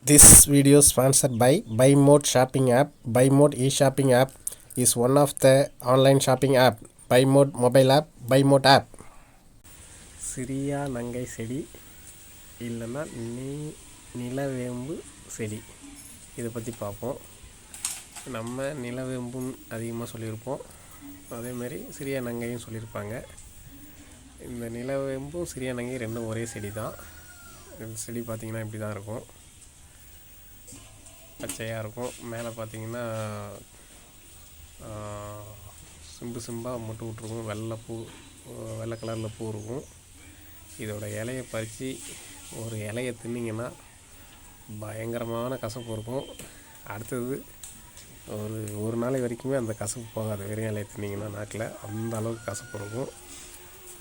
This video sponsored by BuyMode shopping app. BuyMode e-shopping app is one of the online shopping app. BuyMode mobile app, BuyMode app. Syria நங்கை செடி இல்லைன்னா நிலவேம்பு செடி இதை பற்றி பார்ப்போம். நம்ம நிலவேம்பும் அதிகமாக சொல்லியிருப்போம், அதேமாதிரி சிரியா நங்கையும் சொல்லியிருப்பாங்க. இந்த நிலவேம்பும் சிரியா நங்கையும் ரெண்டும் ஒரே செடி தான். இந்த செடி பார்த்திங்கன்னா இப்படி தான் இருக்கும், பச்சையாக இருக்கும். மேலே பார்த்திங்கன்னா சிம்பாக மட்டும் விட்ருக்கும், வெள்ளை கலரில் பூ இருக்கும். இதோட இலையை பறித்து ஒரு இலையை தின்னிங்கன்னா பயங்கரமான கசப்பு இருக்கும். அடுத்தது ஒரு நாளை வரைக்குமே அந்த கசப்பு போகாது. வெறும் இலையை தின்னிங்கன்னா நாக்கில் அந்த அளவுக்கு கசப்பு இருக்கும்.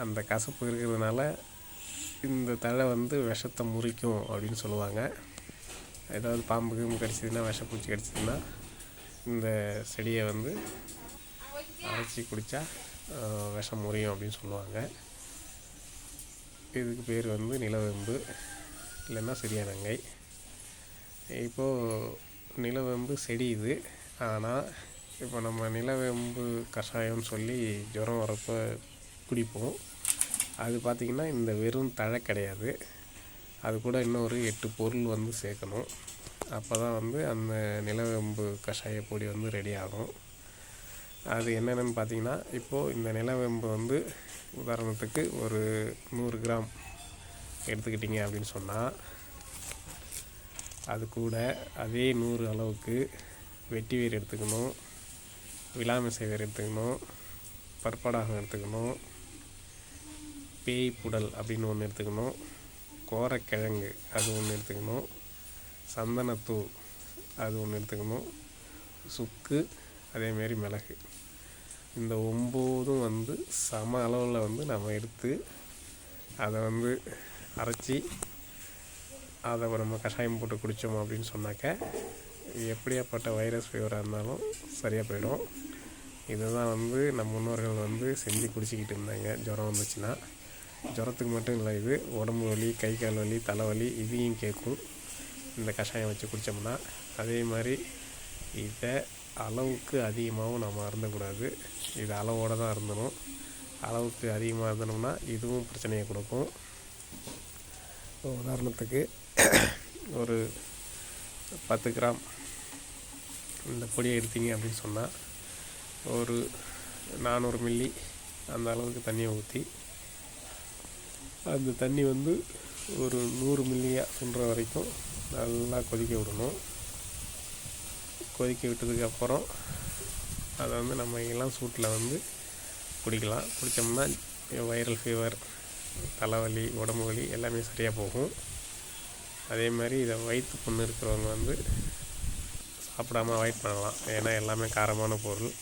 அந்த கசப்பு இருக்கிறதுனால இந்த தழை விஷத்தை முறிக்கும் அப்படின்னு சொல்லுவாங்க. ஏதாவது பாம்புக்கு கடிச்சதுன்னா, விஷப்பூச்சி கடிச்சதுன்னா இந்த செடியை அரைச்சி குடித்தா விஷம் முறியும் அப்படின்னு சொல்லுவாங்க. இதுக்கு பேர் நிலவேம்பு இல்லைன்னா சிரியா நங்கை. இப்போது நிலவேம்பு செடி இது. ஆனால் இப்போ நம்ம நிலவேம்பு கஷாயம்னு சொல்லி ஜுரம் வரப்போ குடிப்போம். அது பார்த்திங்கன்னா இந்த வெறும் தழை கிடையாது, அது கூட இன்னும் ஒரு 8 பொருள் சேர்க்கணும். அப்போ தான் அந்த நிலவேம்பு கஷாய பொடி ரெடி ஆகும். அது என்னென்னு பார்த்திங்கன்னா, இப்போது இந்த நிலவேம்பு உதாரணத்துக்கு ஒரு 100 கிராம் எடுத்துக்கிட்டிங்க அப்படின்னு சொன்னால், அது கூட அதே 100 அளவுக்கு வெட்டி வேர் எடுத்துக்கணும், விலாமிசை வேர் எடுத்துக்கணும், பற்படாகம் எடுத்துக்கணும், பேய் புடல் அப்படின்னு ஒன்று எடுத்துக்கணும், கோரக்கிழங்கு அது ஒன்று எடுத்துக்கணும், சந்தனத்தூள் அது ஒன்று எடுத்துக்கணும், சுக்கு, அதேமாரி மிளகு. இந்த 9 சம அளவில் நம்ம எடுத்து அதை அரைச்சி அதை நம்ம கஷாயம் போட்டு குடித்தோம் அப்படின்னு சொன்னாக்க எப்படியாப்பட்ட வைரஸ் ஃபீவராக இருந்தாலும் சரியாக போயிடும். இதுதான் நம்ம முன்னோர்கள் செஞ்சு குடிச்சிக்கிட்டு இருந்தாங்க ஜுரம் வந்துச்சுன்னா. ஜுரத்துக்கு மட்டும் இல்லை, இது உடம்பு வலி, கை கால் வலி, தலைவலி இதையும் கேட்கும் இந்த கஷாயம் வச்சு குடித்தோம்னா. அதே மாதிரி இதை அளவுக்கு அதிகமாகவும் நம்ம அருந்தக்கூடாது. இது அளவோடு தான் இருந்தணும். அளவுக்கு அதிகமாக இருந்தனோம்னா இதுவும் பிரச்சனையை கொடுக்கும். உதாரணத்துக்கு ஒரு 10 கிராம் இந்த பொடியை எடுத்தீங்க அப்படின்னு சொன்னால் ஒரு 400 மில்லி அந்த அளவுக்கு தண்ணியை ஊற்றி அந்த தண்ணி ஒரு 100 மில்லியாக சுண்டுற வரைக்கும் நல்லா கொதிக்க விடணும். கொதிக்க விட்டதுக்கப்புறம் அதை நம்ம இளம் சூட்டில் குடிக்கலாம். குடித்தோம்னா வைரல் ஃபீவர், தலைவலி, உடம்பு வலி எல்லாமே சரியாக போகும். அதே மாதிரி இதை வயிற்று புண்ணு இருக்கிறவங்க சாப்பிடாமல் அவாய்ட் பண்ணலாம், ஏன்னா எல்லாமே காரமான பொருள்.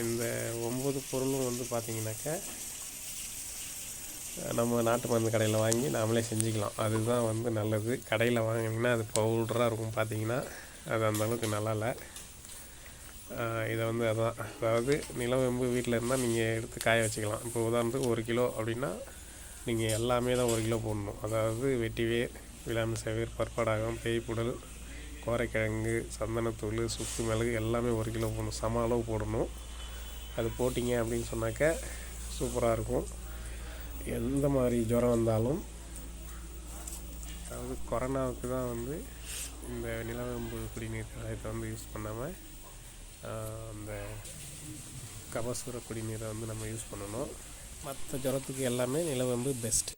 இந்த 9 பொருளும் பார்த்திங்கனாக்கா நம்ம நாட்டு மருந்து கடையில் வாங்கி நாமளே செஞ்சுக்கலாம். அதுதான் நல்லது. கடையில் வாங்கினீங்கன்னா அது பவுடராக இருக்கும், பார்த்திங்கன்னா அது அந்தளவுக்கு நல்லா இல்லை. இதை அதான், அதாவது நிலவேம்பு வீட்டில் இருந்தால் நீங்கள் எடுத்து காய வச்சுக்கலாம். இப்போ உதாரணத்துக்கு 1 கிலோ அப்படின்னா நீங்கள் எல்லாமே தான் 1 கிலோ போடணும். அதாவது வெட்டி வேர், விலாமிசை வேர், பற்படாகம், பேய் புடல், கோரைக்கிழங்கு, சந்தனத்தூள், சுக்கு, மிளகு எல்லாமே 1 கிலோ போடணும். சம அளவு போடணும். அது போட்டிங்க அப்படின்னு சொன்னாக்க சூப்பராக இருக்கும். எந்த மாதிரி ஜுரம் வந்தாலும், அதாவது கொரோனாவுக்கு தான் இந்த நிலவேம்பு குடிநீர் கஷாயத்தை யூஸ் பண்ணாமல் அந்த கபசுர குடிநீரை நம்ம யூஸ் பண்ணணும். மற்ற ஜுரத்துக்கு எல்லாமே நிலவேம்பு பெஸ்ட்.